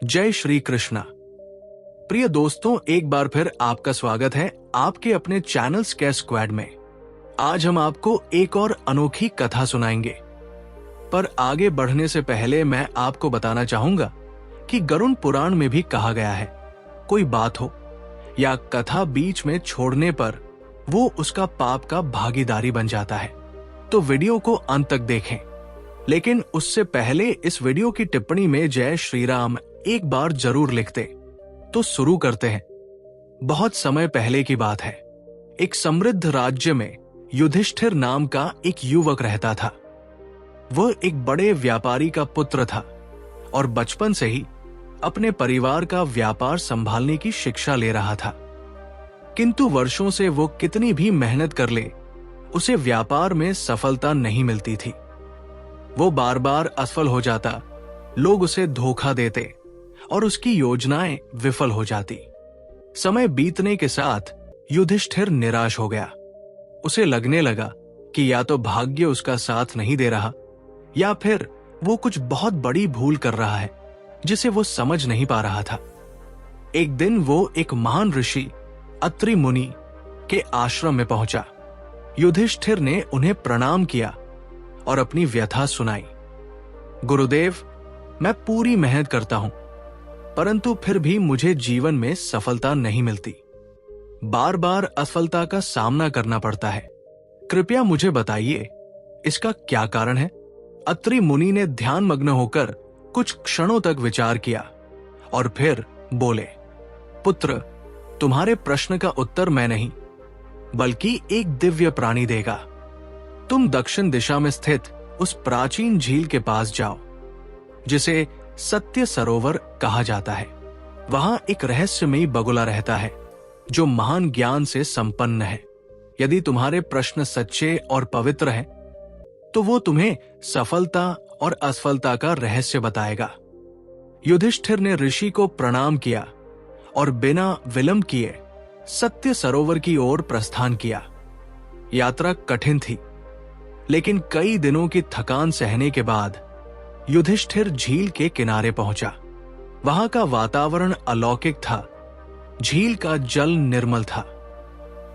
जय श्री कृष्णा। प्रिय दोस्तों, एक बार फिर आपका स्वागत है आपके अपने चैनल स्केयर स्क्वाड में। आज हम आपको एक और अनोखी कथा सुनाएंगे, पर आगे बढ़ने से पहले मैं आपको बताना चाहूंगा कि गरुड़ पुराण में भी कहा गया है, कोई बात हो या कथा बीच में छोड़ने पर वो उसका पाप का भागीदारी बन जाता है। तो वीडियो को अंत तक देखें। लेकिन उससे पहले इस वीडियो की टिप्पणी में जय श्री राम एक बार जरूर लिखते। तो शुरू करते हैं। बहुत समय पहले की बात है। एक समृद्ध राज्य में युधिष्ठिर नाम का एक युवक रहता था। वह एक बड़े व्यापारी का पुत्र था और बचपन से ही अपने परिवार का व्यापार संभालने की शिक्षा ले रहा था। किंतु वर्षों से वो कितनी भी मेहनत कर ले, उसे व्यापार में सफलता नहीं मिलती थी। वो बार बार असफल हो जाता, लोग उसे धोखा देते और उसकी योजनाएं विफल हो जाती। समय बीतने के साथ युधिष्ठिर निराश हो गया। उसे लगने लगा कि या तो भाग्य उसका साथ नहीं दे रहा या फिर वो कुछ बहुत बड़ी भूल कर रहा है जिसे वो समझ नहीं पा रहा था। एक दिन वो एक महान ऋषि अत्रि मुनि के आश्रम में पहुंचा। युधिष्ठिर ने उन्हें प्रणाम किया और अपनी व्यथा सुनाई। गुरुदेव, मैं पूरी मेहनत करता हूं, परंतु फिर भी मुझे जीवन में सफलता नहीं मिलती। बार बार असफलता का सामना करना पड़ता है। कृपया मुझे बताइए, इसका क्या कारण है? अत्रि मुनि ने ध्यान मग्न होकर कुछ क्षणों तक विचार किया और फिर बोले, पुत्र, तुम्हारे प्रश्न का उत्तर मैं नहीं बल्कि एक दिव्य प्राणी देगा। तुम दक्षिण दिशा में स्थित उस प्राचीन झील के पास जाओ जिसे सत्य सरोवर कहा जाता है। वहां एक रहस्यमयी बगुला रहता है जो महान ज्ञान से संपन्न है। यदि तुम्हारे प्रश्न सच्चे और पवित्र हैं, तो वो तुम्हें सफलता और असफलता का रहस्य बताएगा। युधिष्ठिर ने ऋषि को प्रणाम किया और बिना विलंब किए सत्य सरोवर की ओर प्रस्थान किया। यात्रा कठिन थी, लेकिन कई दिनों की थकान सहने के बाद युधिष्ठिर झील के किनारे पहुंचा। वहां का वातावरण अलौकिक था। झील का जल निर्मल था,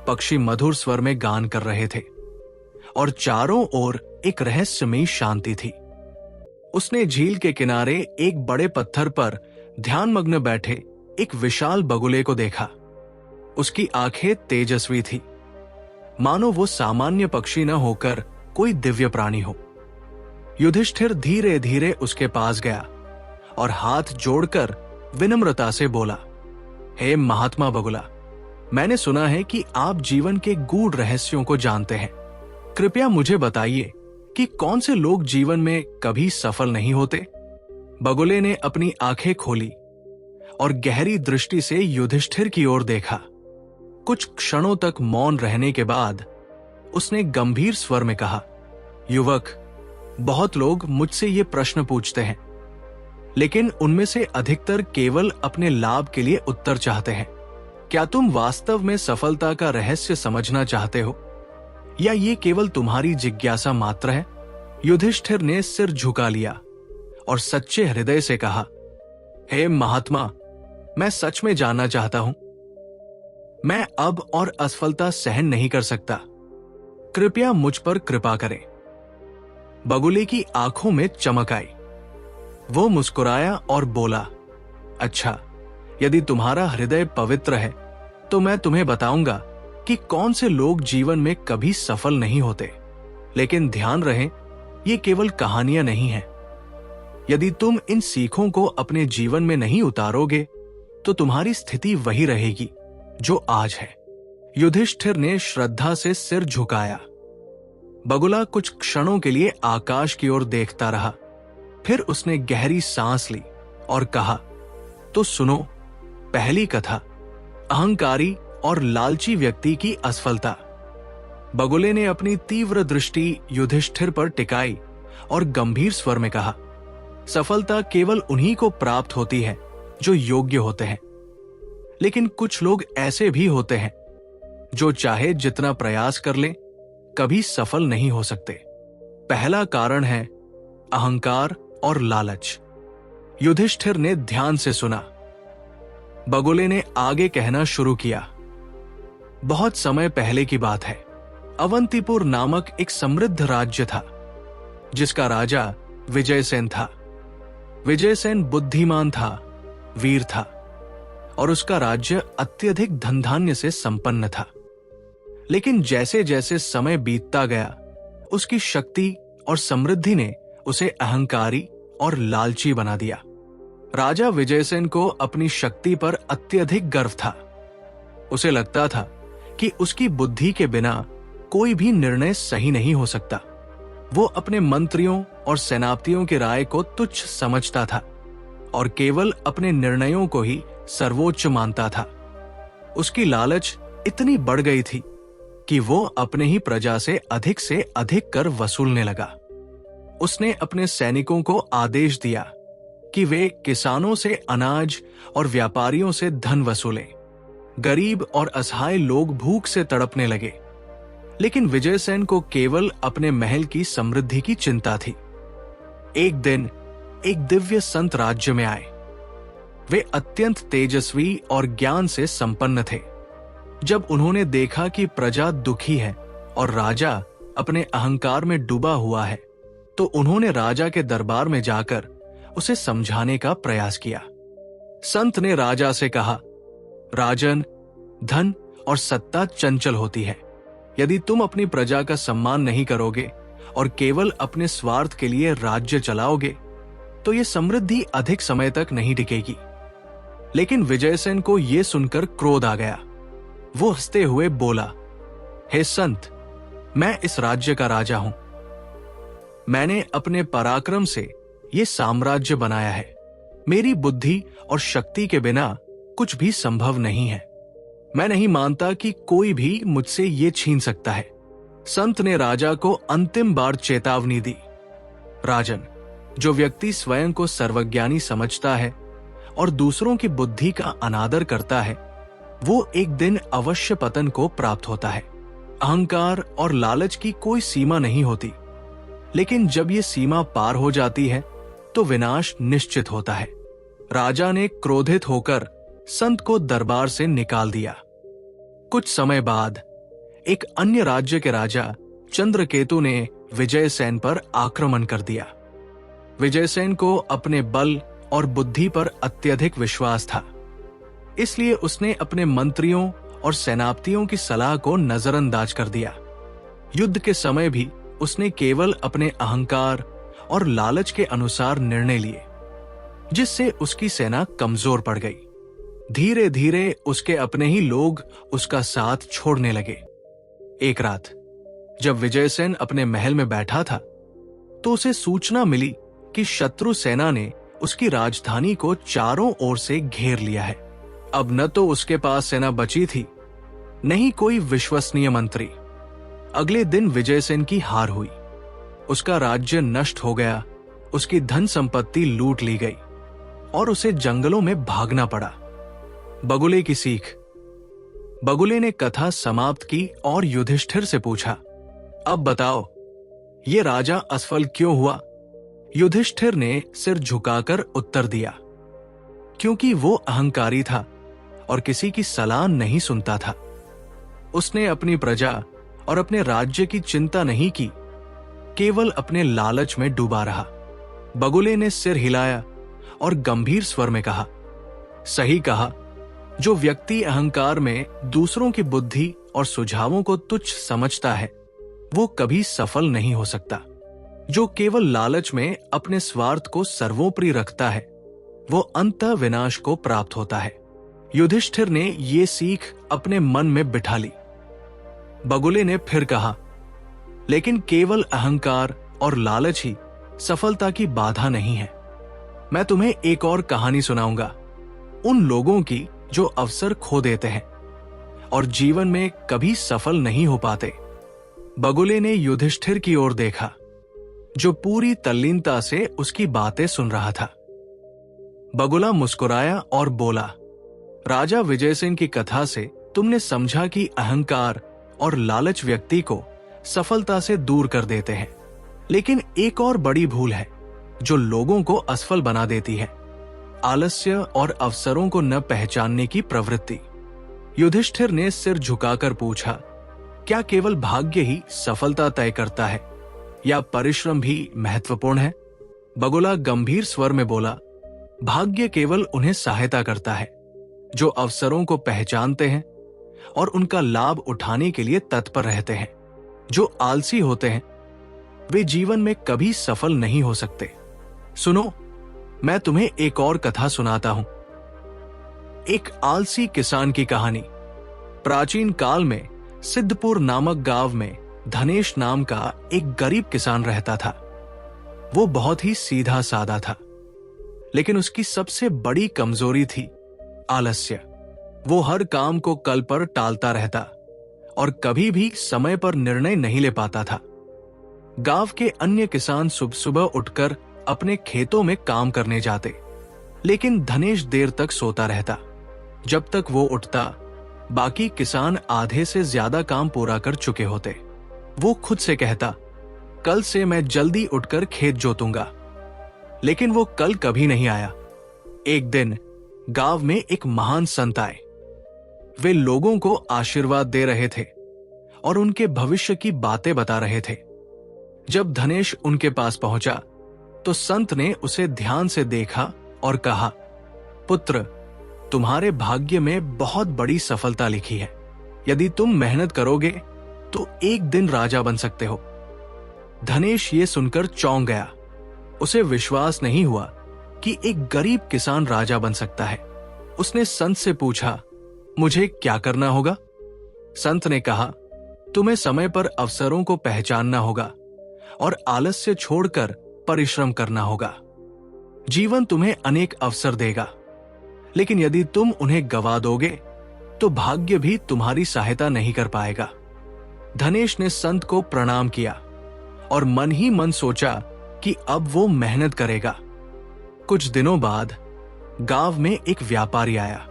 पक्षी मधुर स्वर में गान कर रहे थे और चारों ओर एक रहस्यमयी शांति थी। उसने झील के किनारे एक बड़े पत्थर पर ध्यानमग्न बैठे एक विशाल बगुले को देखा। उसकी आंखें तेजस्वी थी, मानो वो सामान्य पक्षी न होकर कोई दिव्य प्राणी हो। युधिष्ठिर धीरे धीरे उसके पास गया और हाथ जोड़कर विनम्रता से बोला, हे महात्मा बगुला, मैंने सुना है कि आप जीवन के गूढ़ रहस्यों को जानते हैं। कृपया मुझे बताइए कि कौन से लोग जीवन में कभी सफल नहीं होते। बगुले ने अपनी आंखें खोली और गहरी दृष्टि से युधिष्ठिर की ओर देखा। कुछ क्षणों तक मौन रहने के बाद उसने गंभीर स्वर में कहा, युवक, बहुत लोग मुझसे ये प्रश्न पूछते हैं, लेकिन उनमें से अधिकतर केवल अपने लाभ के लिए उत्तर चाहते हैं। क्या तुम वास्तव में सफलता का रहस्य समझना चाहते हो या ये केवल तुम्हारी जिज्ञासा मात्र है? युधिष्ठिर ने सिर झुका लिया और सच्चे हृदय से कहा, हे महात्मा, मैं सच में जानना चाहता हूं। मैं अब और असफलता सहन नहीं कर सकता। कृपया मुझ पर कृपा करें। बगुले की आंखों में चमक आई। वो मुस्कुराया और बोला, अच्छा, यदि तुम्हारा हृदय पवित्र है तो मैं तुम्हें बताऊंगा कि कौन से लोग जीवन में कभी सफल नहीं होते। लेकिन ध्यान रहे, ये केवल कहानियां नहीं हैं। यदि तुम इन सीखों को अपने जीवन में नहीं उतारोगे तो तुम्हारी स्थिति वही रहेगी जो आज है। युधिष्ठिर ने श्रद्धा से सिर झुकाया। बगुला कुछ क्षणों के लिए आकाश की ओर देखता रहा, फिर उसने गहरी सांस ली और कहा, तो सुनो, पहली कथा, अहंकारी और लालची व्यक्ति की असफलता। बगुले ने अपनी तीव्र दृष्टि युधिष्ठिर पर टिकाई और गंभीर स्वर में कहा, सफलता केवल उन्हीं को प्राप्त होती है जो योग्य होते हैं, लेकिन कुछ लोग ऐसे भी होते हैं जो चाहे जितना प्रयास कर लें कभी सफल नहीं हो सकते। पहला कारण है अहंकार और लालच। युधिष्ठिर ने ध्यान से सुना। बगुले ने आगे कहना शुरू किया। बहुत समय पहले की बात है। अवंतीपुर नामक एक समृद्ध राज्य था, जिसका राजा विजयसेन था। विजयसेन बुद्धिमान था, वीर था, और उसका राज्य अत्यधिक धन धान्य से संपन्न था। लेकिन जैसे जैसे समय बीतता गया, उसकी शक्ति और समृद्धि ने उसे अहंकारी और लालची बना दिया। राजा विजयसेन को अपनी शक्ति पर अत्यधिक गर्व था। उसे लगता था कि उसकी बुद्धि के बिना कोई भी निर्णय सही नहीं हो सकता। वो अपने मंत्रियों और सेनापतियों की राय को तुच्छ समझता था और केवल अपने निर्णयों को ही सर्वोच्च मानता था। उसकी लालच इतनी बढ़ गई थी कि वो अपने ही प्रजा से अधिक कर वसूलने लगा। उसने अपने सैनिकों को आदेश दिया कि वे किसानों से अनाज और व्यापारियों से धन वसूलें। गरीब और असहाय लोग भूख से तड़पने लगे, लेकिन विजयसेन को केवल अपने महल की समृद्धि की चिंता थी। एक दिन एक दिव्य संत राज्य में आए। वे अत्यंत तेजस्वी और ज्ञान से संपन्न थे। जब उन्होंने देखा कि प्रजा दुखी है और राजा अपने अहंकार में डूबा हुआ है, तो उन्होंने राजा के दरबार में जाकर उसे समझाने का प्रयास किया। संत ने राजा से कहा, राजन, धन और सत्ता चंचल होती है। यदि तुम अपनी प्रजा का सम्मान नहीं करोगे और केवल अपने स्वार्थ के लिए राज्य चलाओगे, तो ये समृद्धि अधिक समय तक नहीं टिकेगी। लेकिन विजयसेन को यह सुनकर क्रोध आ गया। वो हंसते हुए बोला, हे संत, मैं इस राज्य का राजा हूं। मैंने अपने पराक्रम से ये साम्राज्य बनाया है। मेरी बुद्धि और शक्ति के बिना कुछ भी संभव नहीं है। मैं नहीं मानता कि कोई भी मुझसे ये छीन सकता है। संत ने राजा को अंतिम बार चेतावनी दी, राजन, जो व्यक्ति स्वयं को सर्वज्ञानी समझता है और दूसरों की बुद्धि का अनादर करता है, वो एक दिन अवश्य पतन को प्राप्त होता है। अहंकार और लालच की कोई सीमा नहीं होती, लेकिन जब ये सीमा पार हो जाती है तो विनाश निश्चित होता है। राजा ने क्रोधित होकर संत को दरबार से निकाल दिया। कुछ समय बाद एक अन्य राज्य के राजा चंद्रकेतु ने विजयसेन पर आक्रमण कर दिया। विजयसेन को अपने बल और बुद्धि पर अत्यधिक विश्वास था, इसलिए उसने अपने मंत्रियों और सेनापतियों की सलाह को नजरअंदाज कर दिया। युद्ध के समय भी उसने केवल अपने अहंकार और लालच के अनुसार निर्णय लिए, जिससे उसकी सेना कमजोर पड़ गई। धीरे धीरे उसके अपने ही लोग उसका साथ छोड़ने लगे। एक रात जब विजयसेन अपने महल में बैठा था, तो उसे सूचना मिली कि शत्रु सेना ने उसकी राजधानी को चारों ओर से घेर लिया है। अब न तो उसके पास सेना बची थी, न ही कोई विश्वसनीय मंत्री। अगले दिन विजयसेन की हार हुई। उसका राज्य नष्ट हो गया, उसकी धन संपत्ति लूट ली गई और उसे जंगलों में भागना पड़ा। बगुले की सीख। बगुले ने कथा समाप्त की और युधिष्ठिर से पूछा, अब बताओ, ये राजा असफल क्यों हुआ? युधिष्ठिर ने सिर झुकाकर उत्तर दिया, क्योंकि वो अहंकारी था और किसी की सलाह नहीं सुनता था। उसने अपनी प्रजा और अपने राज्य की चिंता नहीं की, केवल अपने लालच में डूबा रहा। बगुले ने सिर हिलाया और गंभीर स्वर में कहा, सही कहा, जो व्यक्ति अहंकार में दूसरों की बुद्धि और सुझावों को तुच्छ समझता है, वो कभी सफल नहीं हो सकता। जो केवल लालच में अपने स्वार्थ को सर्वोपरि रखता है, वो अंततः विनाश को प्राप्त होता है। युधिष्ठिर ने ये सीख अपने मन में बिठा ली। बगुले ने फिर कहा, लेकिन केवल अहंकार और लालच ही सफलता की बाधा नहीं है। मैं तुम्हें एक और कहानी सुनाऊंगा, उन लोगों की जो अवसर खो देते हैं और जीवन में कभी सफल नहीं हो पाते। बगुले ने युधिष्ठिर की ओर देखा, जो पूरी तल्लीनता से उसकी बातें सुन रहा था। बगुला मुस्कुराया और बोला, राजा विजयसेन की कथा से तुमने समझा कि अहंकार और लालच व्यक्ति को सफलता से दूर कर देते हैं, लेकिन एक और बड़ी भूल है जो लोगों को असफल बना देती है, आलस्य और अवसरों को न पहचानने की प्रवृत्ति। युधिष्ठिर ने सिर झुकाकर पूछा, क्या केवल भाग्य ही सफलता तय करता है या परिश्रम भी महत्वपूर्ण है? बगुला गंभीर स्वर में बोला, भाग्य केवल उन्हें सहायता करता है जो अवसरों को पहचानते हैं और उनका लाभ उठाने के लिए तत्पर रहते हैं। जो आलसी होते हैं वे जीवन में कभी सफल नहीं हो सकते। सुनो, मैं तुम्हें एक और कथा सुनाता हूं। एक आलसी किसान की कहानी। प्राचीन काल में सिद्धपुर नामक गांव में धनेश नाम का एक गरीब किसान रहता था। वो बहुत ही सीधा साधा था, लेकिन उसकी सबसे बड़ी कमजोरी थी आलस्य। वो हर काम को कल पर टालता रहता और कभी भी समय पर निर्णय नहीं ले पाता था। गांव के अन्य किसान सुबह सुबह उठकर अपने खेतों में काम करने जाते, लेकिन धनेश देर तक सोता रहता। जब तक वो उठता, बाकी किसान आधे से ज्यादा काम पूरा कर चुके होते। वो खुद से कहता, कल से मैं जल्दी उठकर खेत जोतूंगा, लेकिन वो कल कभी नहीं आया। एक दिन गांव में एक महान संत आए। वे लोगों को आशीर्वाद दे रहे थे और उनके भविष्य की बातें बता रहे थे। जब धनेश उनके पास पहुंचा तो संत ने उसे ध्यान से देखा और कहा, पुत्र, तुम्हारे भाग्य में बहुत बड़ी सफलता लिखी है। यदि तुम मेहनत करोगे तो एक दिन राजा बन सकते हो। धनेश ये सुनकर चौंक गया। उसे विश्वास नहीं हुआ कि एक गरीब किसान राजा बन सकता है। उसने संत से पूछा, मुझे क्या करना होगा? संत ने कहा, तुम्हें समय पर अवसरों को पहचानना होगा और आलस्य छोड़कर परिश्रम करना होगा। जीवन तुम्हें अनेक अवसर देगा, लेकिन यदि तुम उन्हें गवा दोगे तो भाग्य भी तुम्हारी सहायता नहीं कर पाएगा। धनेश ने संत को प्रणाम किया और मन ही मन सोचा कि अब वो मेहनत करेगा। कुछ दिनों बाद गांव में एक व्यापारी आया।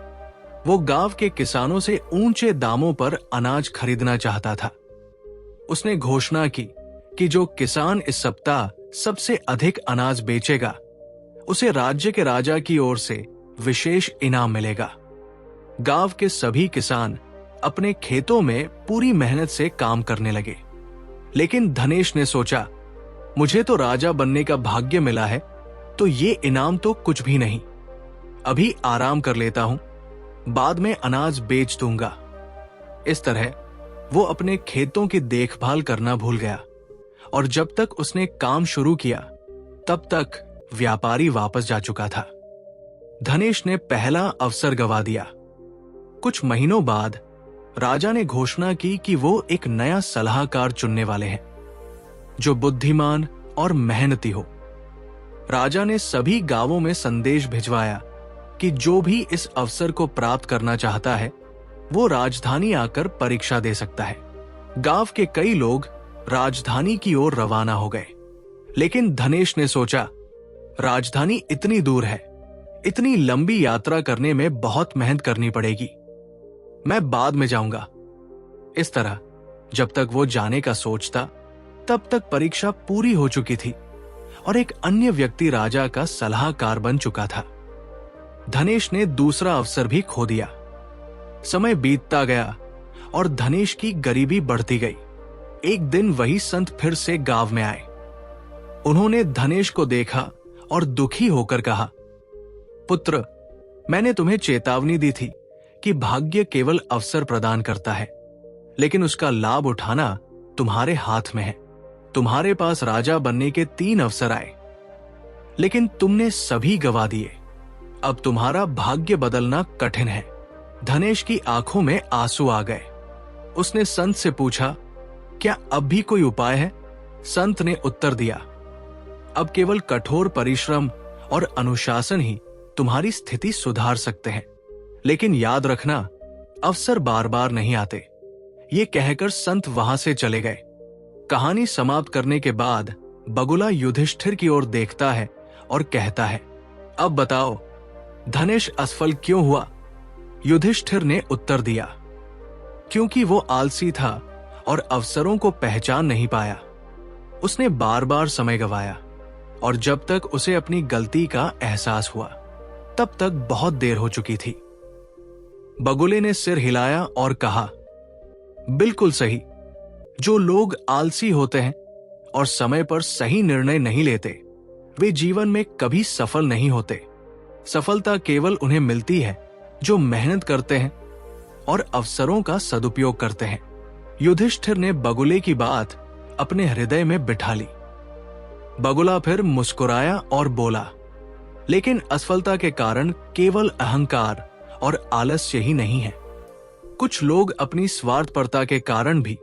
वो गांव के किसानों से ऊंचे दामों पर अनाज खरीदना चाहता था। उसने घोषणा की कि जो किसान इस सप्ताह सबसे अधिक अनाज बेचेगा उसे राज्य के राजा की ओर से विशेष इनाम मिलेगा। गांव के सभी किसान अपने खेतों में पूरी मेहनत से काम करने लगे, लेकिन धनेश ने सोचा, मुझे तो राजा बनने का भाग्य मिला है, तो ये इनाम तो कुछ भी नहीं। अभी आराम कर लेता हूं, बाद में अनाज बेच दूंगा। इस तरह वो अपने खेतों की देखभाल करना भूल गया और जब तक उसने काम शुरू किया तब तक व्यापारी वापस जा चुका था। धनेश ने पहला अवसर गवा दिया। कुछ महीनों बाद राजा ने घोषणा की कि वो एक नया सलाहकार चुनने वाले हैं जो बुद्धिमान और मेहनती हो। राजा ने सभी गांवों में संदेश भिजवाया कि जो भी इस अवसर को प्राप्त करना चाहता है वो राजधानी आकर परीक्षा दे सकता है। गांव के कई लोग राजधानी की ओर रवाना हो गए, लेकिन धनेश ने सोचा, राजधानी इतनी दूर है, इतनी लंबी यात्रा करने में बहुत मेहनत करनी पड़ेगी, मैं बाद में जाऊंगा। इस तरह जब तक वो जाने का सोचता तब तक परीक्षा पूरी हो चुकी थी और एक अन्य व्यक्ति राजा का सलाहकार बन चुका था। धनेश ने दूसरा अवसर भी खो दिया। समय बीतता गया और धनेश की गरीबी बढ़ती गई। एक दिन वही संत फिर से गांव में आए। उन्होंने धनेश को देखा और दुखी होकर कहा, पुत्र, मैंने तुम्हें चेतावनी दी थी कि भाग्य केवल अवसर प्रदान करता है, लेकिन उसका लाभ उठाना तुम्हारे हाथ में है। तुम्हारे पास राजा बनने के 3 अवसर आए, लेकिन तुमने सभी गवा दिए। अब तुम्हारा भाग्य बदलना कठिन है। धनेश की आंखों में आंसू आ गए। उसने संत से पूछा, क्या अब भी कोई उपाय है? संत ने उत्तर दिया, अब केवल कठोर परिश्रम और अनुशासन ही तुम्हारी स्थिति सुधार सकते हैं, लेकिन याद रखना, अवसर बार बार नहीं आते। ये कहकर संत वहां से चले गए। कहानी समाप्त करने के बाद बगुला युधिष्ठिर की ओर देखता है और कहता है, अब बताओ, धनेश असफल क्यों हुआ? युधिष्ठिर ने उत्तर दिया, क्योंकि वो आलसी था और अवसरों को पहचान नहीं पाया। उसने बार बार समय गवाया और जब तक उसे अपनी गलती का एहसास हुआ। तब तक बहुत देर हो चुकी थी। बगुले ने सिर हिलाया और कहा, बिल्कुल सही। जो लोग आलसी होते हैं और समय पर सही निर्णय नहीं लेते, वे जीवन में कभी सफल नहीं होते। सफलता केवल उन्हें मिलती है जो मेहनत करते हैं और अवसरों का सदुपयोग करते हैं। युधिष्ठिर ने बगुले की बात अपने हृदय में बिठा ली। बगुला फिर मुस्कुराया और बोला, लेकिन असफलता के कारण केवल अहंकार और आलस्य ही नहीं है। कुछ लोग अपनी स्वार्थपरता के कारण भी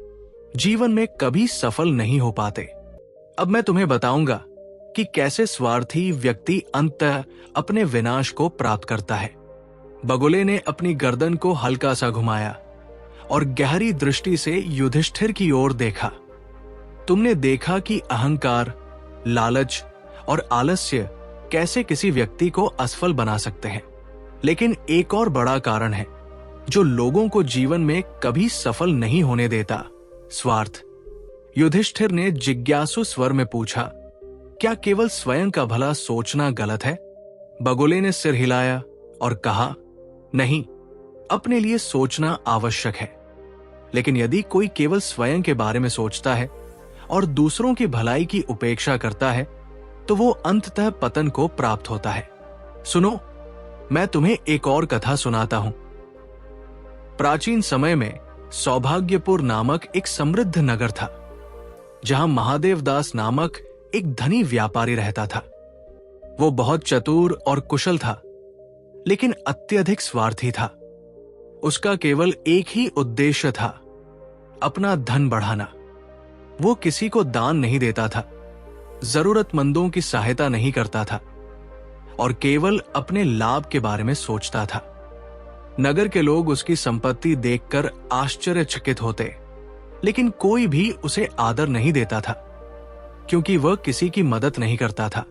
जीवन में कभी सफल नहीं हो पाते। अब मैं तुम्हें बताऊंगा कि कैसे स्वार्थी व्यक्ति अंततः अपने विनाश को प्राप्त करता है। बगुले ने अपनी गर्दन को हल्का सा घुमाया और गहरी दृष्टि से युधिष्ठिर की ओर देखा। तुमने देखा कि अहंकार, लालच और आलस्य कैसे किसी व्यक्ति को असफल बना सकते हैं, लेकिन एक और बड़ा कारण है जो लोगों को जीवन में कभी सफल नहीं होने देता, स्वार्थ। युधिष्ठिर ने जिज्ञासु स्वर में पूछा, क्या केवल स्वयं का भला सोचना गलत है? बगुले ने सिर हिलाया और कहा, नहीं, अपने लिए सोचना आवश्यक है, लेकिन यदि कोई केवल स्वयं के बारे में सोचता है और दूसरों की भलाई की उपेक्षा करता है, तो वो अंततः पतन को प्राप्त होता है। सुनो, मैं तुम्हें एक और कथा सुनाता हूं। प्राचीन समय में सौभाग्यपुर नामक एक समृद्ध नगर था, जहां महादेव दास नामक एक धनी व्यापारी रहता था। वो बहुत चतुर और कुशल था, लेकिन अत्यधिक स्वार्थी था। उसका केवल एक ही उद्देश्य था, अपना धन बढ़ाना। वो किसी को दान नहीं देता था, जरूरतमंदों की सहायता नहीं करता था और केवल अपने लाभ के बारे में सोचता था। नगर के लोग उसकी संपत्ति देखकर आश्चर्यचकित होते, लेकिन कोई भी उसे आदर नहीं देता था, क्योंकि वह किसी की मदद नहीं करता था।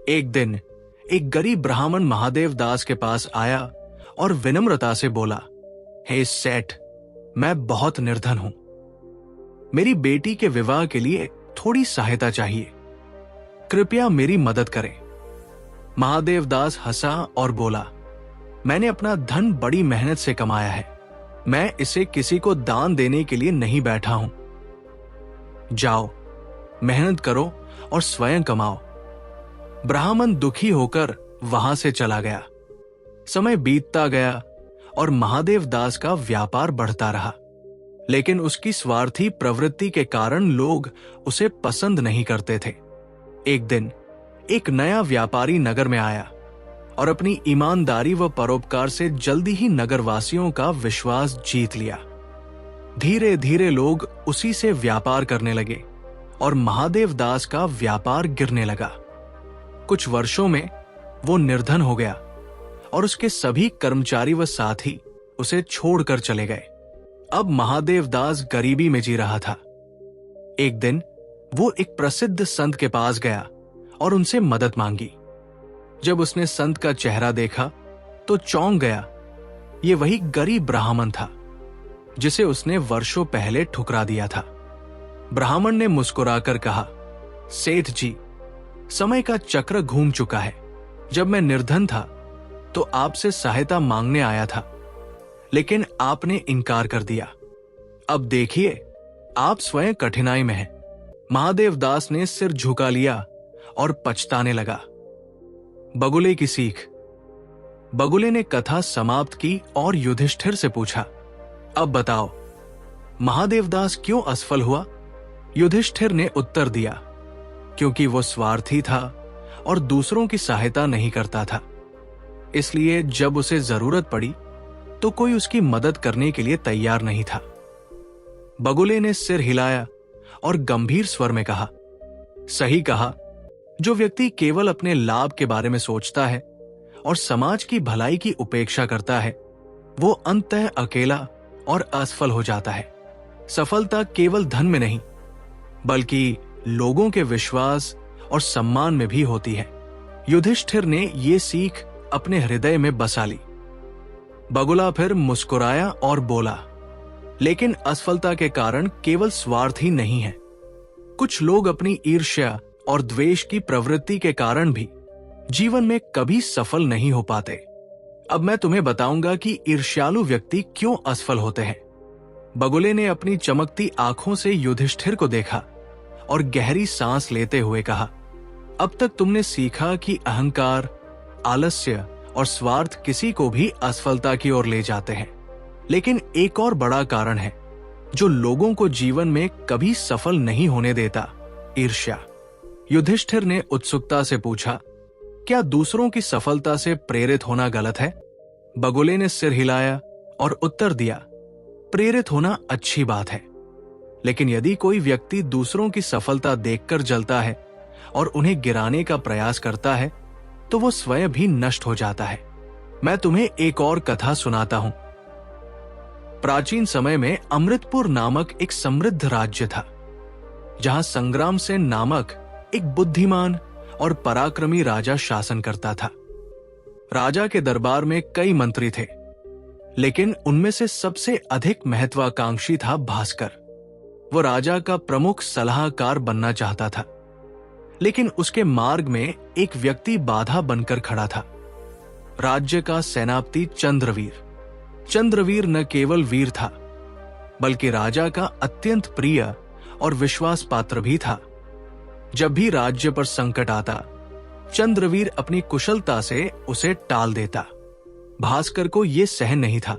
एक दिन एक गरीब ब्राह्मण महादेव दास के पास आया और विनम्रता से बोला, हे सेठ, मैं बहुत निर्धन हूं। मेरी बेटी के विवाह के लिए थोड़ी सहायता चाहिए, कृपया मेरी मदद करें। महादेव दास हंसा और बोला, मैंने अपना धन बड़ी मेहनत से कमाया है, मैं इसे किसी को दान देने के लिए नहीं बैठा हूं। जाओ, मेहनत करो और स्वयं कमाओ। ब्राह्मण दुखी होकर वहां से चला गया। समय बीतता गया और महादेव दास का व्यापार बढ़ता रहा, लेकिन उसकी स्वार्थी प्रवृत्ति के कारण लोग उसे पसंद नहीं करते थे। एक दिन एक नया व्यापारी नगर में आया और अपनी ईमानदारी व परोपकार से जल्दी ही नगरवासियों का विश्वास जीत लिया। धीरे धीरे लोग उसी से व्यापार करने लगे और महादेव दास का व्यापार गिरने लगा। कुछ वर्षों में वो निर्धन हो गया और उसके सभी कर्मचारी व साथी उसे छोड़कर चले गए। अब महादेव दास गरीबी में जी रहा था। एक दिन वो एक प्रसिद्ध संत के पास गया और उनसे मदद मांगी। जब उसने संत का चेहरा देखा तो चौंक गया। ये वही गरीब ब्राह्मण था जिसे उसने वर्षों पहले ठुकरा दिया था। ब्राह्मण ने मुस्कुराकर कहा, सेठ जी, समय का चक्र घूम चुका है। जब मैं निर्धन था तो आपसे सहायता मांगने आया था, लेकिन आपने इनकार कर दिया। अब देखिए, आप स्वयं कठिनाई में हैं। महादेव दास ने सिर झुका लिया और पछताने लगा। बगुले की सीख। बगुले ने कथा समाप्त की और युधिष्ठिर से पूछा, अब बताओ, महादेव दास क्यों असफल हुआ? युधिष्ठिर ने उत्तर दिया, क्योंकि वो स्वार्थी था और दूसरों की सहायता नहीं करता था। इसलिए जब उसे जरूरत पड़ी तो कोई उसकी मदद करने के लिए तैयार नहीं था। बगुले ने सिर हिलाया और गंभीर स्वर में कहा, सही कहा। जो व्यक्ति केवल अपने लाभ के बारे में सोचता है और समाज की भलाई की उपेक्षा करता है, वो अंततः अकेला और असफल हो जाता है। सफलता केवल धन में नहीं, बल्कि लोगों के विश्वास और सम्मान में भी होती है। युधिष्ठिर ने ये सीख अपने हृदय में बसा ली। बगुला फिर मुस्कुराया और बोला, लेकिन असफलता के कारण केवल स्वार्थ ही नहीं है। कुछ लोग अपनी ईर्ष्या और द्वेष की प्रवृत्ति के कारण भी जीवन में कभी सफल नहीं हो पाते। अब मैं तुम्हें बताऊंगा कि ईर्ष्यालु व्यक्ति क्यों असफल होते हैं। बगुले ने अपनी चमकती आंखों से युधिष्ठिर को देखा और गहरी सांस लेते हुए कहा, अब तक तुमने सीखा कि अहंकार, आलस्य और स्वार्थ किसी को भी असफलता की ओर ले जाते हैं। लेकिन एक और बड़ा कारण है जो लोगों को जीवन में कभी सफल नहीं होने देता, ईर्ष्या। युधिष्ठिर ने उत्सुकता से पूछा, क्या दूसरों की सफलता से प्रेरित होना गलत है? बगुले ने सिर हिलाया और उत्तर दिया, प्रेरित होना अच्छी बात है, लेकिन यदि कोई व्यक्ति दूसरों की सफलता देखकर जलता है और उन्हें गिराने का प्रयास करता है तो वो स्वयं भी नष्ट हो जाता है। मैं तुम्हें एक और कथा सुनाता हूं। प्राचीन समय में अमृतपुर नामक एक समृद्ध राज्य था, जहां संग्राम सेन नामक एक बुद्धिमान और पराक्रमी राजा शासन करता था। राजा के दरबार में कई मंत्री थे, लेकिन उनमें से सबसे अधिक महत्वाकांक्षी था भास्कर। वो राजा का प्रमुख सलाहकार बनना चाहता था, लेकिन उसके मार्ग में एक व्यक्ति बाधा बनकर खड़ा था, राज्य का सेनापति चंद्रवीर। चंद्रवीर न केवल वीर था, बल्कि राजा का अत्यंत प्रिय और विश्वास पात्र भी था। जब भी राज्य पर संकट आता, चंद्रवीर अपनी कुशलता से उसे टाल देता। भास्कर को यह सहन नहीं था।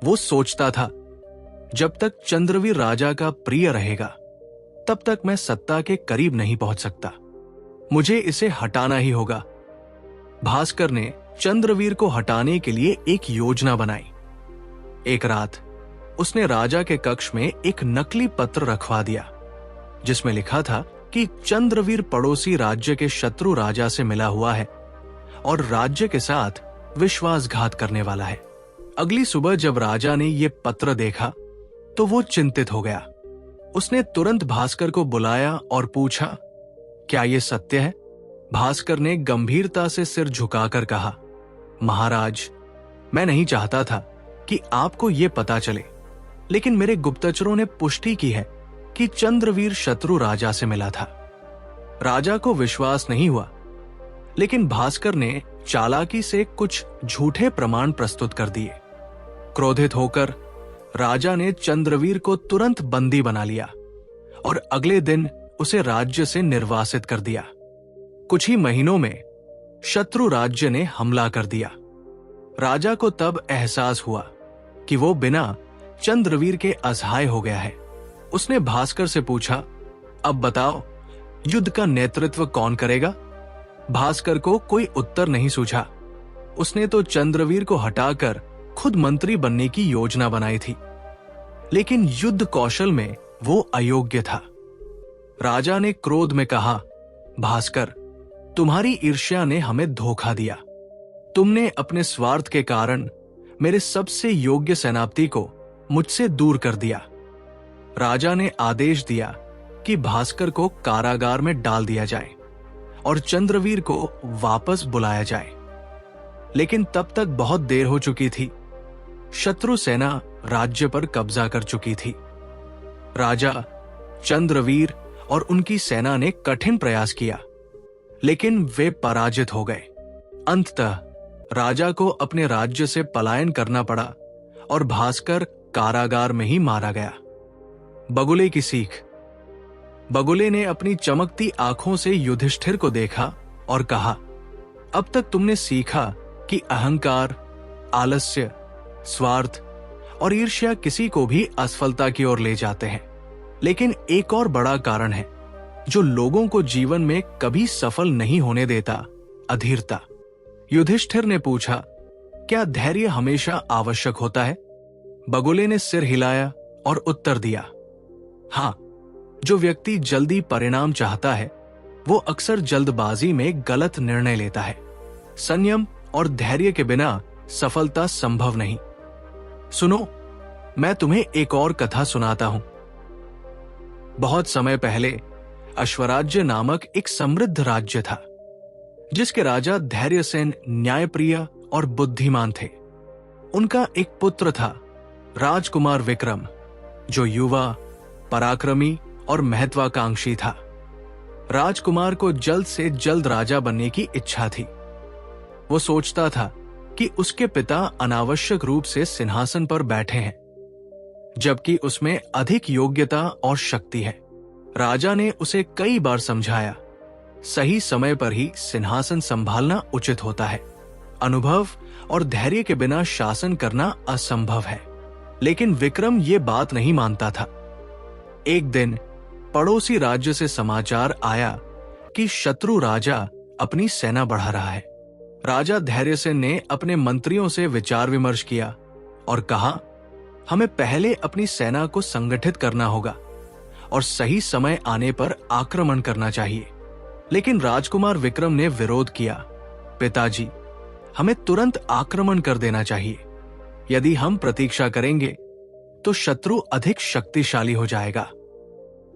वो सोचता था, जब तक चंद्रवीर राजा का प्रिय रहेगा, तब तक मैं सत्ता के करीब नहीं पहुंच सकता। मुझे इसे हटाना ही होगा। भास्कर ने चंद्रवीर को हटाने के लिए एक योजना बनाई। एक रात उसने राजा के कक्ष में एक नकली पत्र रखवा दिया, जिसमें लिखा था कि चंद्रवीर पड़ोसी राज्य के शत्रु राजा से मिला हुआ है और राज्य के साथ विश्वासघात करने वाला है। अगली सुबह जब राजा ने यह पत्र देखा तो वो चिंतित हो गया। उसने तुरंत भास्कर को बुलाया और पूछा, क्या यह सत्य है? भास्कर ने गंभीरता से सिर झुकाकर कहा, महाराज, मैं नहीं चाहता था कि आपको यह पता चले, लेकिन मेरे गुप्तचरों ने पुष्टि की है कि चंद्रवीर शत्रु राजा से मिला था। राजा को विश्वास नहीं हुआ, लेकिन भास्कर ने चालाकी से कुछ झूठे प्रमाण प्रस्तुत कर दिए। क्रोधित होकर राजा ने चंद्रवीर को तुरंत बंदी बना लिया और अगले दिन उसे राज्य से निर्वासित कर दिया। कुछ ही महीनों में शत्रु राज्य ने हमला कर दिया। राजा को तब एहसास हुआ कि वो बिना चंद्रवीर के असहाय हो गया है। उसने भास्कर से पूछा, अब बताओ, युद्ध का नेतृत्व कौन करेगा? भास्कर को कोई उत्तर नहीं सूझा। उसने तो चंद्रवीर को हटाकर खुद मंत्री बनने की योजना बनाई थी, लेकिन युद्ध कौशल में वो अयोग्य था। राजा ने क्रोध में कहा, भास्कर, तुम्हारी ईर्ष्या ने हमें धोखा दिया। तुमने अपने स्वार्थ के कारण मेरे सबसे योग्य सेनापति को मुझसे दूर कर दिया। राजा ने आदेश दिया कि भास्कर को कारागार में डाल दिया जाए और चंद्रवीर को वापस बुलाया जाए, लेकिन तब तक बहुत देर हो चुकी थी। शत्रु सेना राज्य पर कब्जा कर चुकी थी। राजा, चंद्रवीर और उनकी सेना ने कठिन प्रयास किया, लेकिन वे पराजित हो गए। अंततः राजा को अपने राज्य से पलायन करना पड़ा और भास्कर कारागार में ही मारा गया। बगुले की सीख। बगुले ने अपनी चमकती आंखों से युधिष्ठिर को देखा और कहा, अब तक तुमने सीखा कि अहंकार, आलस्य, स्वार्थ और ईर्ष्या किसी को भी असफलता की ओर ले जाते हैं। लेकिन एक और बड़ा कारण है जो लोगों को जीवन में कभी सफल नहीं होने देता, अधीरता। युधिष्ठिर ने पूछा, क्या धैर्य हमेशा आवश्यक होता है? बगुले ने सिर हिलाया और उत्तर दिया, हाँ, जो व्यक्ति जल्दी परिणाम चाहता है वो अक्सर जल्दबाजी में गलत निर्णय लेता है। संयम और धैर्य के बिना सफलता संभव नहीं। सुनो, मैं तुम्हें एक और कथा सुनाता हूं। बहुत समय पहले अश्वराज्य नामक एक समृद्ध राज्य था, जिसके राजा धैर्यसेन न्यायप्रिय और बुद्धिमान थे। उनका एक पुत्र था, राजकुमार विक्रम, जो युवा, पराक्रमी और महत्वाकांक्षी था। राजकुमार को जल्द से जल्द राजा बनने की इच्छा थी। वो सोचता था कि उसके पिता अनावश्यक रूप से सिंहासन पर बैठे हैं, जबकि उसमें अधिक योग्यता और शक्ति है। राजा ने उसे कई बार समझाया, सही समय पर ही सिंहासन संभालना उचित होता है। अनुभव और धैर्य के बिना शासन करना असंभव है। लेकिन विक्रम ये बात नहीं मानता था। एक दिन पड़ोसी राज्य से समाचार आया कि शत्रु राजा अपनी सेना बढ़ा रहा है। राजा धैर्यसेन ने अपने मंत्रियों से विचार विमर्श किया और कहा, हमें पहले अपनी सेना को संगठित करना होगा और सही समय आने पर आक्रमण करना चाहिए। लेकिन राजकुमार विक्रम ने विरोध किया। पिताजी, हमें तुरंत आक्रमण कर देना चाहिए। यदि हम प्रतीक्षा करेंगे तो शत्रु अधिक शक्तिशाली हो जाएगा।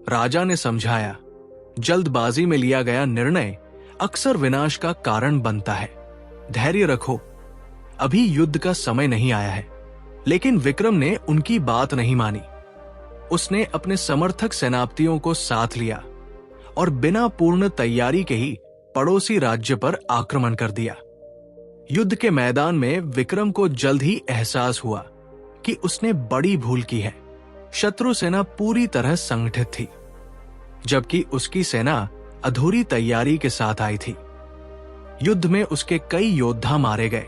राजा ने समझाया, जल्दबाजी में लिया गया निर्णय अक्सर विनाश का कारण बनता है। धैर्य रखो, अभी युद्ध का समय नहीं आया है। लेकिन विक्रम ने उनकी बात नहीं मानी। उसने अपने समर्थक सेनापतियों को साथ लिया और बिना पूर्ण तैयारी के ही पड़ोसी राज्य पर आक्रमण कर दिया। युद्ध के मैदान में विक्रम को जल्द ही एहसास हुआ कि उसने बड़ी भूल की है। शत्रु सेना पूरी तरह संगठित थी, जबकि उसकी सेना अधूरी तैयारी के साथ आई थी। युद्ध में उसके कई योद्धा मारे गए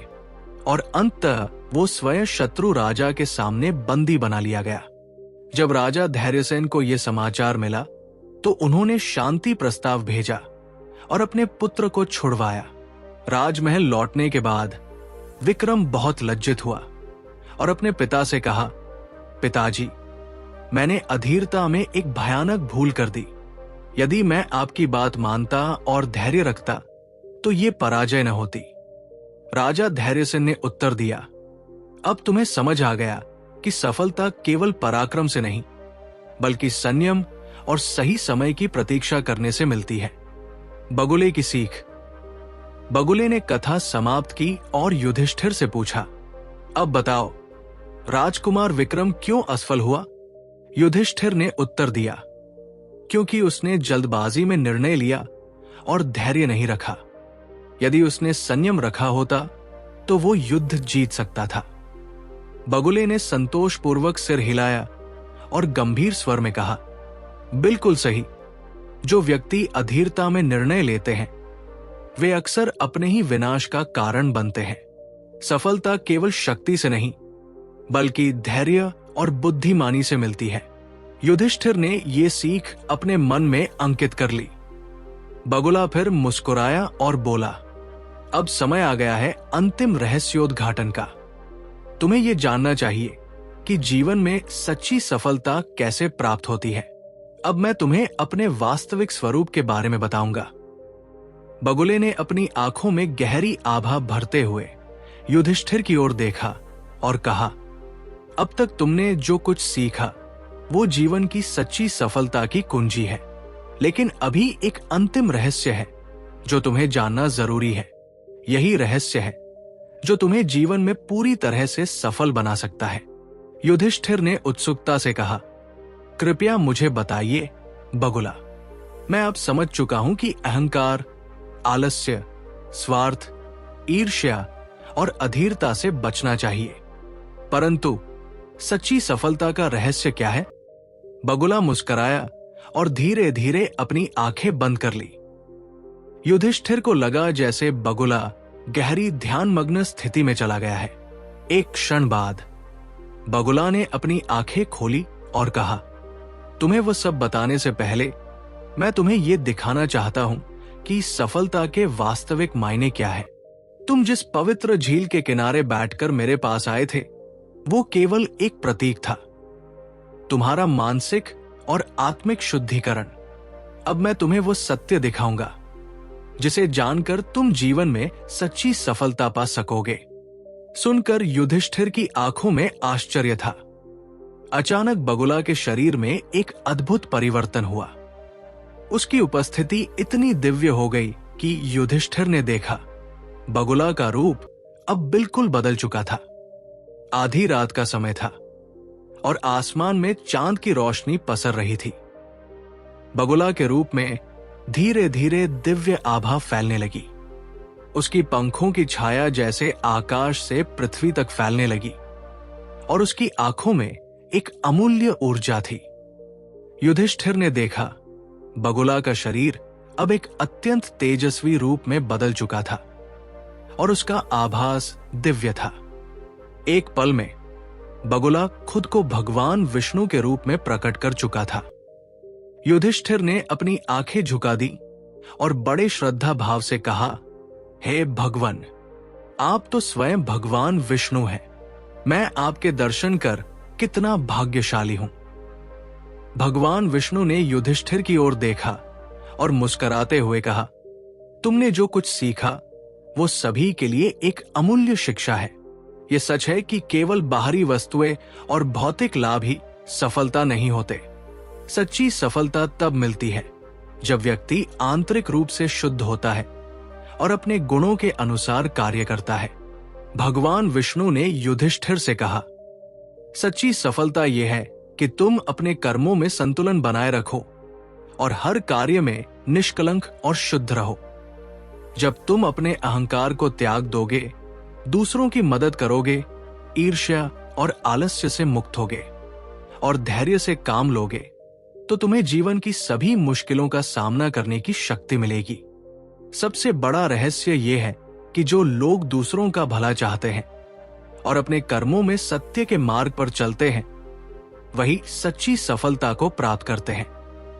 और अंततः वो स्वयं शत्रु राजा के सामने बंदी बना लिया गया। जब राजा धैर्यसेन को यह समाचार मिला तो उन्होंने शांति प्रस्ताव भेजा और अपने पुत्र को छुड़वाया। राजमहल लौटने के बाद विक्रम बहुत लज्जित हुआ और अपने पिता से कहा, पिताजी, मैंने अधीरता में एक भयानक भूल कर दी। यदि मैं आपकी बात मानता और धैर्य रखता तो ये पराजय न होती। राजा धैर्यसेन ने उत्तर दिया, अब तुम्हें समझ आ गया कि सफलता केवल पराक्रम से नहीं, बल्कि संयम और सही समय की प्रतीक्षा करने से मिलती है। बगुले की सीख। बगुले ने कथा समाप्त की और युधिष्ठिर से पूछा, अब बताओ, राजकुमार विक्रम क्यों असफल हुआ? युधिष्ठिर ने उत्तर दिया, क्योंकि उसने जल्दबाजी में निर्णय लिया और धैर्य नहीं रखा। यदि उसने संयम रखा होता तो वो युद्ध जीत सकता था। बगुले ने संतोषपूर्वक सिर हिलाया और गंभीर स्वर में कहा, बिल्कुल सही। जो व्यक्ति अधीरता में निर्णय लेते हैं वे अक्सर अपने ही विनाश का कारण बनते हैं। सफलता केवल शक्ति से नहीं, बल्कि धैर्य और बुद्धिमानी से मिलती है। युधिष्ठिर ने ये सीख अपने मन में अंकित कर ली। बगुला फिर मुस्कुराया और बोला, अब समय आ गया है अंतिम रहस्योद्घाटन का। तुम्हें यह जानना चाहिए कि जीवन में सच्ची सफलता कैसे प्राप्त होती है। अब मैं तुम्हें अपने वास्तविक स्वरूप के बारे में बताऊंगा। बगुले ने अपनी आंखों में गहरी आभा भरते हुए युधिष्ठिर की ओर देखा और कहा, अब तक तुमने जो कुछ सीखा वो जीवन की सच्ची सफलता की कुंजी है। लेकिन अभी एक अंतिम रहस्य है जो तुम्हें जानना जरूरी है। यही रहस्य है जो तुम्हें जीवन में पूरी तरह से सफल बना सकता है। युधिष्ठिर ने उत्सुकता से कहा, कृपया मुझे बताइए बगुला। मैं अब समझ चुका हूं कि अहंकार, आलस्य, स्वार्थ, ईर्ष्या और अधीरता से बचना चाहिए। परंतु सच्ची सफलता का रहस्य क्या है? बगुला मुस्कुराया और धीरे धीरे अपनी आंखें बंद कर ली। युधिष्ठिर को लगा जैसे बगुला गहरी ध्यानमग्न स्थिति में चला गया है। एक क्षण बाद बगुला ने अपनी आंखें खोली और कहा, तुम्हें वो सब बताने से पहले मैं तुम्हें यह दिखाना चाहता हूं कि सफलता के वास्तविक मायने क्या है। तुम जिस पवित्र झील के किनारे बैठकर मेरे पास आए थे वो केवल एक प्रतीक था, तुम्हारा मानसिक और आत्मिक शुद्धिकरण। अब मैं तुम्हें वो सत्य दिखाऊंगा जिसे जानकर तुम जीवन में सच्ची सफलता पा सकोगे। सुनकर युधिष्ठिर की आंखों में आश्चर्य था। अचानक बगुला के शरीर में एक अद्भुत परिवर्तन हुआ। उसकी उपस्थिति इतनी दिव्य हो गई कि युधिष्ठिर ने देखा बगुला का रूप अब बिल्कुल बदल चुका था। आधी रात का समय था और आसमान में चांद की रोशनी पसर रही थी। बगुला के रूप में धीरे धीरे दिव्य आभा फैलने लगी। उसकी पंखों की छाया जैसे आकाश से पृथ्वी तक फैलने लगी और उसकी आंखों में एक अमूल्य ऊर्जा थी। युधिष्ठिर ने देखा बगुला का शरीर अब एक अत्यंत तेजस्वी रूप में बदल चुका था और उसका आभास दिव्य था। एक पल में बगुला खुद को भगवान विष्णु के रूप में प्रकट कर चुका था। युधिष्ठिर ने अपनी आंखें झुका दी और बड़े श्रद्धा भाव से कहा, हे भगवान, आप तो स्वयं भगवान विष्णु हैं। मैं आपके दर्शन कर कितना भाग्यशाली हूं। भगवान विष्णु ने युधिष्ठिर की ओर देखा और मुस्कुराते हुए कहा, तुमने जो कुछ सीखा वो सभी के लिए एक अमूल्य शिक्षा है। ये सच है कि केवल बाहरी वस्तुएं और भौतिक लाभ ही सफलता नहीं होते। सच्ची सफलता तब मिलती है जब व्यक्ति आंतरिक रूप से शुद्ध होता है और अपने गुणों के अनुसार कार्य करता है। भगवान विष्णु ने युधिष्ठिर से कहा, सच्ची सफलता यह है कि तुम अपने कर्मों में संतुलन बनाए रखो और हर कार्य में निष्कलंक और शुद्ध रहो। जब तुम अपने अहंकार को त्याग दोगे, दूसरों की मदद करोगे, ईर्ष्या और आलस्य से मुक्त होगे और धैर्य से काम लोगे, तो तुम्हें जीवन की सभी मुश्किलों का सामना करने की शक्ति मिलेगी। सबसे बड़ा रहस्य यह है कि जो लोग दूसरों का भला चाहते हैं और अपने कर्मों में सत्य के मार्ग पर चलते हैं, वही सच्ची सफलता को प्राप्त करते हैं।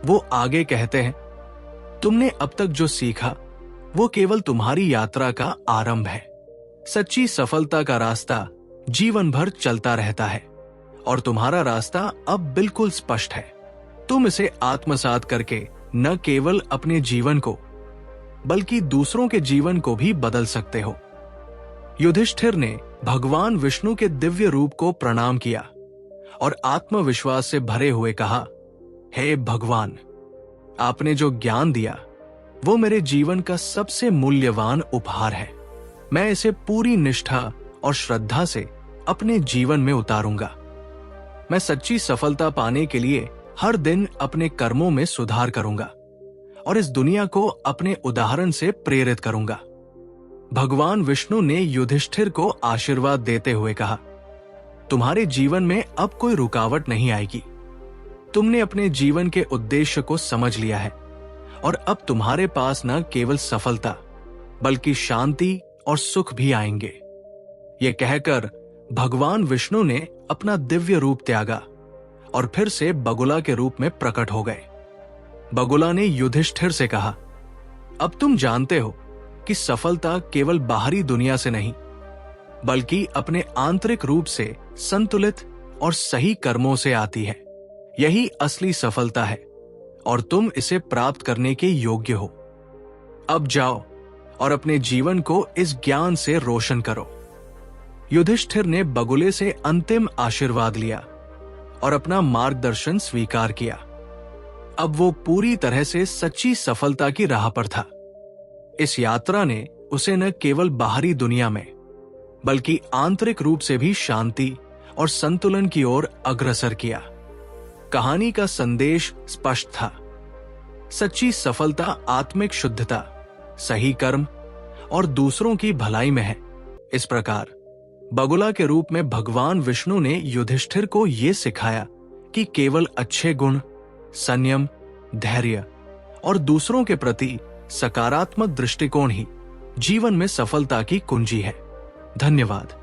वो आगे कहते हैं, तुमने अब तक जो सीखा वो केवल तुम्हारी यात्रा का आरंभ है। सच्ची सफलता का रास्ता जीवन भर चलता रहता है और तुम्हारा रास्ता अब बिल्कुल स्पष्ट है। तुम इसे आत्मसात करके न केवल अपने जीवन को बल्कि दूसरों के जीवन को भी बदल सकते हो। युधिष्ठिर ने भगवान विष्णु के दिव्य रूप को प्रणाम किया और आत्मविश्वास से भरे हुए कहा, हे भगवान, आपने जो ज्ञान दिया वो मेरे जीवन का सबसे मूल्यवान उपहार है। मैं इसे पूरी निष्ठा और श्रद्धा से अपने जीवन में उतारूंगा। मैं सच्ची सफलता पाने के लिए हर दिन अपने कर्मों में सुधार करूंगा और इस दुनिया को अपने उदाहरण से प्रेरित करूंगा। भगवान विष्णु ने युधिष्ठिर को आशीर्वाद देते हुए कहा, तुम्हारे जीवन में अब कोई रुकावट नहीं आएगी। तुमने अपने जीवन के उद्देश्य को समझ लिया है और अब तुम्हारे पास न केवल सफलता बल्कि शांति और सुख भी आएंगे। ये कहकर भगवान विष्णु ने अपना दिव्य रूप त्यागा और फिर से बगुला के रूप में प्रकट हो गए। बगुला ने युधिष्ठिर से कहा, अब तुम जानते हो कि सफलता केवल बाहरी दुनिया से नहीं बल्कि अपने आंतरिक रूप से संतुलित और सही कर्मों से आती है। यही असली सफलता है और तुम इसे प्राप्त करने के योग्य हो। अब जाओ और अपने जीवन को इस ज्ञान से रोशन करो। युधिष्ठिर ने बगुले से अंतिम आशीर्वाद लिया और अपना मार्गदर्शन स्वीकार किया। अब वो पूरी तरह से सच्ची सफलता की राह पर था। इस यात्रा ने उसे न केवल बाहरी दुनिया में बल्कि आंतरिक रूप से भी शांति और संतुलन की ओर अग्रसर किया। कहानी का संदेश स्पष्ट था। सच्ची सफलता आत्मिक शुद्धता, सही कर्म और दूसरों की भलाई में है। इस प्रकार बगुला के रूप में भगवान विष्णु ने युधिष्ठिर को यह सिखाया कि केवल अच्छे गुण, संयम, धैर्य और दूसरों के प्रति सकारात्मक दृष्टिकोण ही जीवन में सफलता की कुंजी है। धन्यवाद।